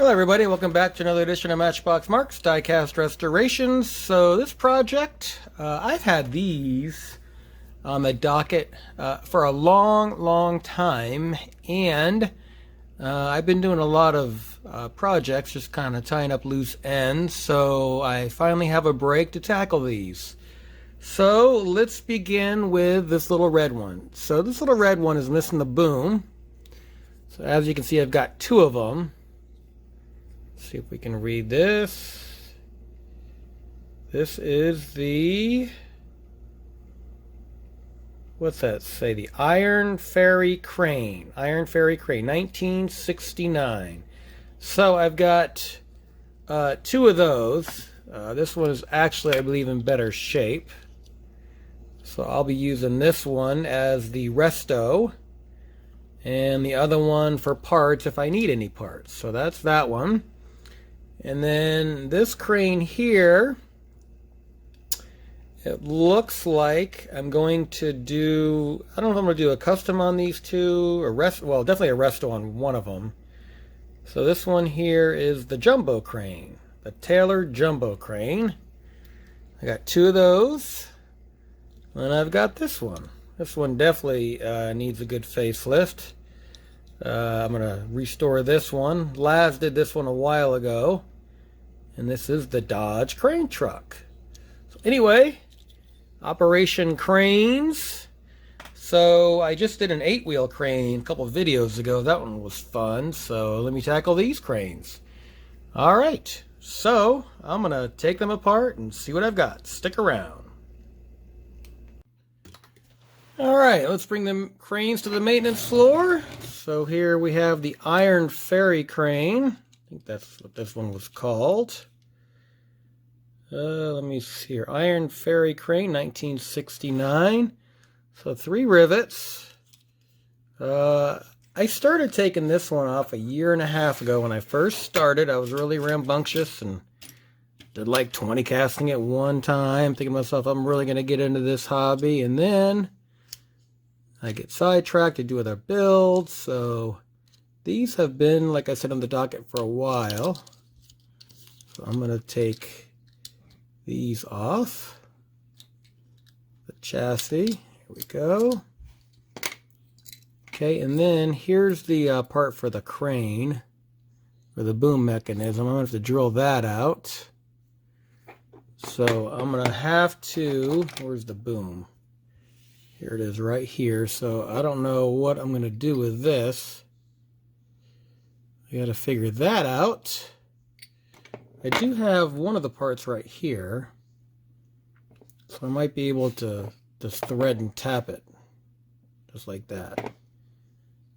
Hello everybody, welcome back to another edition of Matchbox Marks Diecast Restorations. So this project, I've had these on the docket for a long time, and I've been doing a lot of projects, just kind of tying up loose ends, so I finally have a break to tackle these. So let's begin with this little red one. So this little red one is missing the boom. So as you can see, I've got two of them. See if we can read this. This is the, what's that say? The Iron Fairy Crane. Iron Fairy Crane, 1969. So I've got two of those. This one is actually, I believe, in better shape. So I'll be using this one as the resto, and the other one for parts if I need any parts. So that's that one. And then this crane here, it looks like I'm going to do, I don't know if I'm going to do a custom on these two, well, definitely a resto on one of them. So this one here is the jumbo crane, the Taylor jumbo crane. I got two of those, and I've got this one. This one definitely needs a good facelift. I'm going to restore this one. Laz did this one a while ago. And this is the Dodge crane truck. So anyway, Operation Cranes. So I just did an 8-wheel crane a couple of videos ago. That one was fun. So let me tackle these cranes. All right. So I'm going to take them apart and see what I've got. Stick around. All right, let's bring the cranes to the maintenance floor. So here we have the Iron Fairy Crane. I think that's what this one was called. Let me see here. Iron Fairy Crane, 1969. So 3 rivets. I started taking this one off a year and a half ago when I first started. I was really rambunctious and did like 20 casting at one time, thinking to myself, I'm really going to get into this hobby. And then I get sidetracked to do other builds. So these have been, like I said, on the docket for a while. So I'm going to take these off. The chassis. Here we go. Okay, and then here's the part for the crane, for the boom mechanism. I'm going to have to drill that out. So I'm going to have to, where's the boom? Here it is right here. So I don't know what I'm going to do with this. I got to figure that out. I do have one of the parts right here, so I might be able to just thread and tap it, just like that.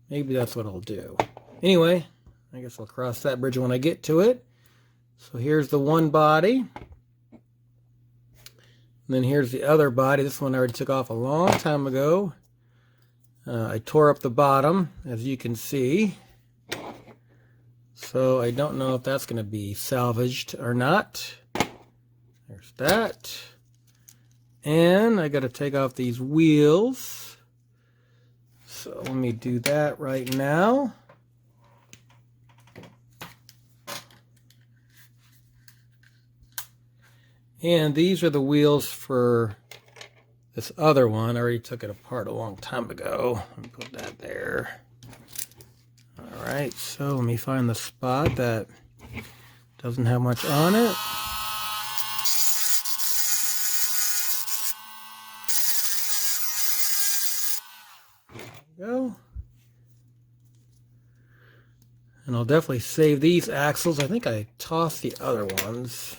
Maybe that's what I'll do. Anyway, I guess I'll cross that bridge when I get to it. So here's the one body. And then here's the other body. This one I already took off a long time ago. I tore up the bottom, as you can see. So I don't know if that's going to be salvaged or not. There's that. And I got to take off these wheels. So let me do that right now. And these are the wheels for this other one. I already took it apart a long time ago. Let me put that there. Alright, so let me find the spot that doesn't have much on it. There we go. And I'll definitely save these axles. I think I tossed the other ones.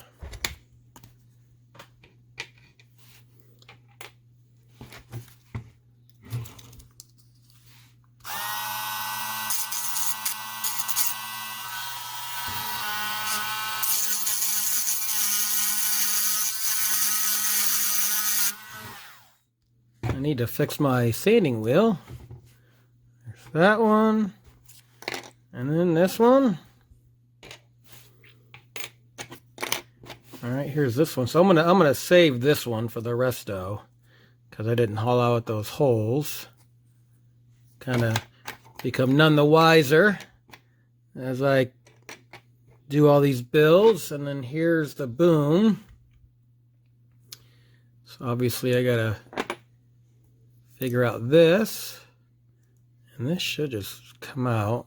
I need to fix my sanding wheel. There's that one. And then this one. Alright, here's this one. So I'm gonna save this one for the resto, because I didn't haul out those holes. Kind of become none the wiser as I do all these builds, and then here's the boom. So obviously I gotta figure out this, and this should just come out.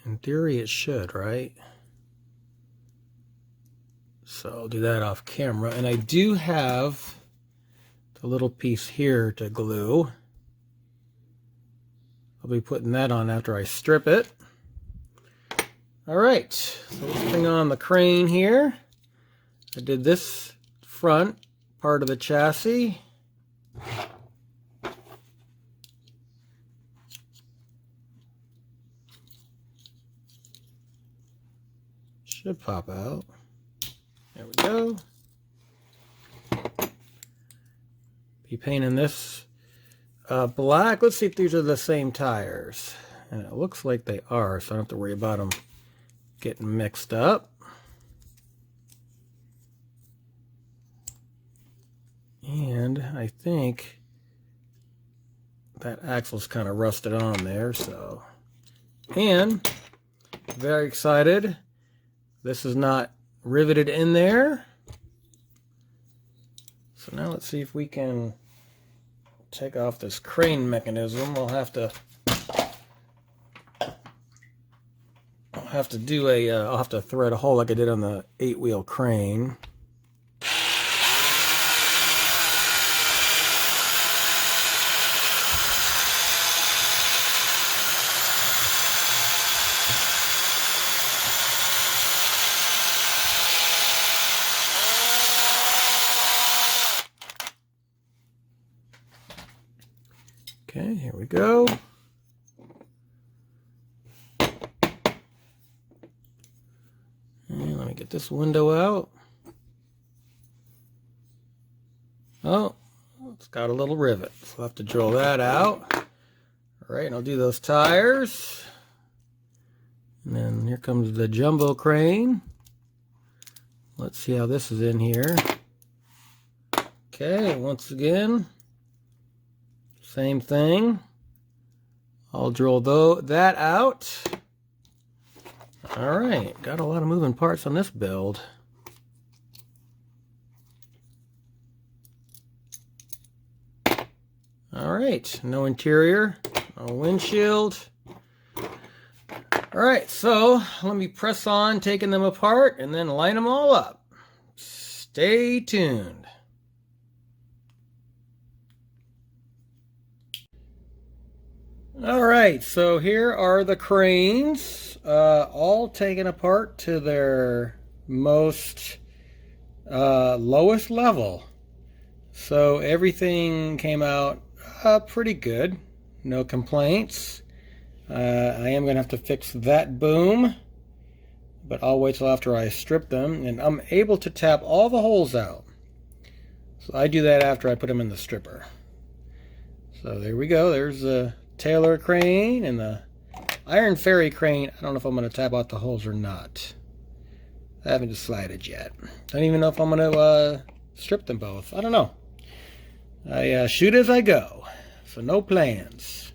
In theory it should, right? So I'll do that off camera, and I do have the little piece here to glue. I'll be putting that on after I strip it. Alright, so let's bring on the crane here. I did this front part of the chassis. Should pop out. There we go. Be painting this black. Let's see if these are the same tires. And it looks like they are, so I don't have to worry about them getting mixed up. And I think that axle's kind of rusted on there, so. And very excited. This is not riveted in there. So now let's see if we can take off this crane mechanism. I'll have to do a I'll have to thread a hole like I did on the 8-wheel crane. Okay, here we go. And let me get this window out. Oh, it's got a little rivet, so I'll have to drill that out. All right, and I'll do those tires. And then here comes the jumbo crane. Let's see how this is in here. Okay, once again, same thing. I'll drill that out. All right, got a lot of moving parts on this build. All right, no interior, no windshield. All right, so let me press on taking them apart and then line them all up. Stay tuned. All right, so here are the cranes, all taken apart to their most lowest level. So everything came out pretty good, no complaints. I am going to have to fix that boom, but I'll wait till after I strip them, and I'm able to tap all the holes out. So I do that after I put them in the stripper. So there we go, there's the Taylor crane and the Iron Fairy crane. I don't know if I'm going to tap out the holes or not. I haven't decided yet. I don't even know if I'm going to strip them both. I don't know. I shoot as I go, so no plans.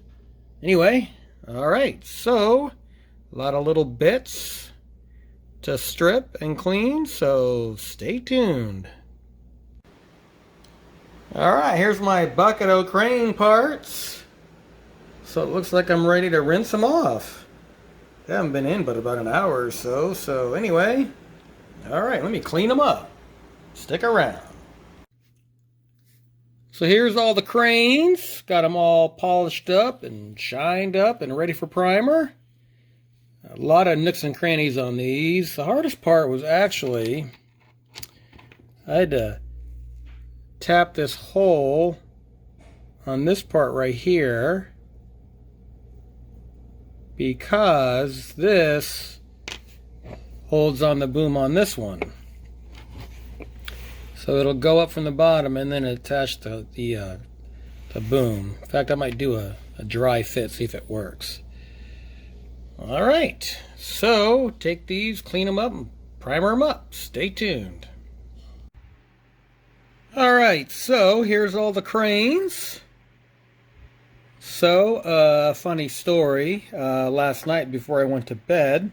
Anyway, all right, so a lot of little bits to strip and clean, so stay tuned. All right, here's my bucket of crane parts. So it looks like I'm ready to rinse them off. They haven't been in but about an hour or so. So anyway, all right, let me clean them up. Stick around. So here's all the cranes. Got them all polished up and shined up and ready for primer. A lot of nooks and crannies on these. The hardest part was actually, I had to tap this hole on this part right here, because this holds on the boom on this one. So it'll go up from the bottom and then attach the boom. In fact, I might do a dry fit, see if it works. All right, so take these, clean them up, and primer them up. Stay tuned. Alright, so here's all the cranes. So, funny story. Last night before I went to bed,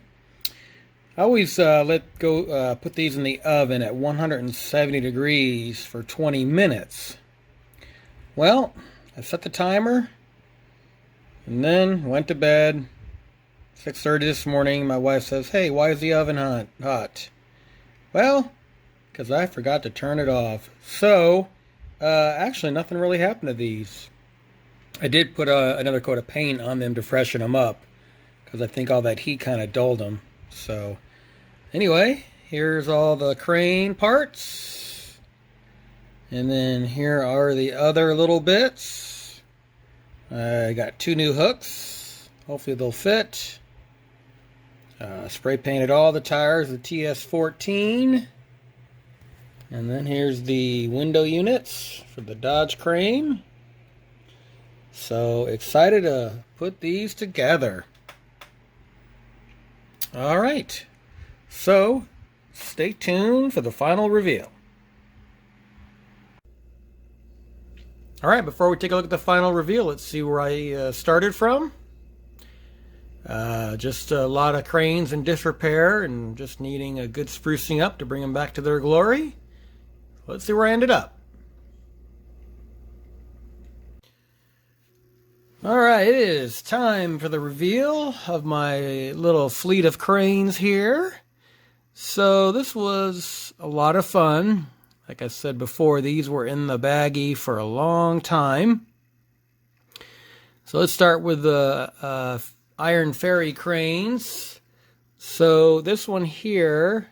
I always put these in the oven at 170 degrees for 20 minutes. Well, I set the timer and then went to bed. 6:30 this morning, my wife says, "Hey, why is the oven hot?" Well, because I forgot to turn it off. So, actually nothing really happened to these. I did put another coat of paint on them to freshen them up, because I think all that heat kind of dulled them. So, anyway, here's all the crane parts. And then here are the other little bits. I got 2 new hooks. Hopefully they'll fit. Spray painted all the tires with TS14. And then here's the window units for the Dodge crane. So excited to put these together. Alright, so stay tuned for the final reveal. Alright, before we take a look at the final reveal, let's see where I started from. Just a lot of cranes in disrepair and just needing a good sprucing up to bring them back to their glory. Let's see where I ended up. Alright, it is time for the reveal of my little fleet of cranes here. So this was a lot of fun. Like I said before, these were in the baggie for a long time. So let's start with the Iron Fairy cranes. So this one here,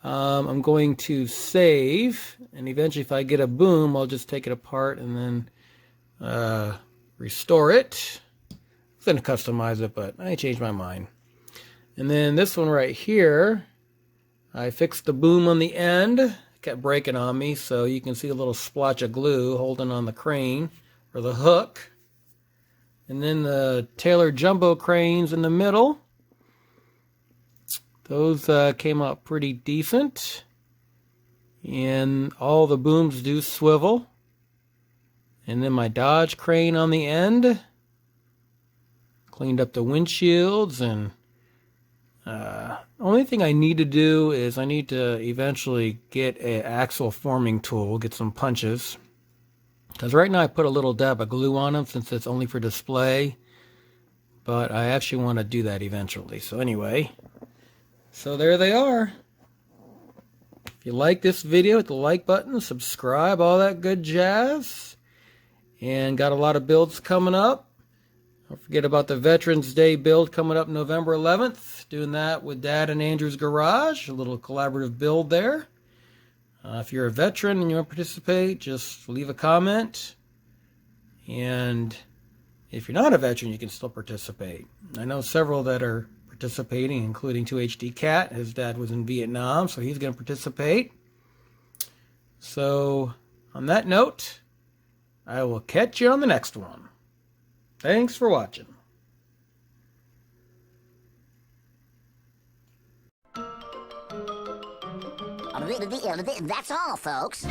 I'm going to save, and eventually if I get a boom, I'll just take it apart and then restore it. I was going to customize it, but I changed my mind. And then this one right here, I fixed the boom on the end. It kept breaking on me, so you can see a little splotch of glue holding on the crane or the hook. And then the Taylor Jumbo cranes in the middle. Those came out pretty decent. And all the booms do swivel. And then my Dodge crane on the end. Cleaned up the windshields. And only thing I need to do is I need to eventually get an axle forming tool, get some punches. Because right now I put a little dab of glue on them since it's only for display. But I actually want to do that eventually. So anyway, so there they are. If you like this video, hit the like button, subscribe, all that good jazz. And got a lot of builds coming up. Don't forget about the Veterans Day build coming up November 11th. Doing that with Dad and Andrew's Garage. A little collaborative build there. If you're a veteran and you want to participate, just leave a comment. And if you're not a veteran, you can still participate. I know several that are participating, including 2HD Cat. His dad was in Vietnam, so he's going to participate. So, on that note, I will catch you on the next one. Thanks for watching. That's all, folks.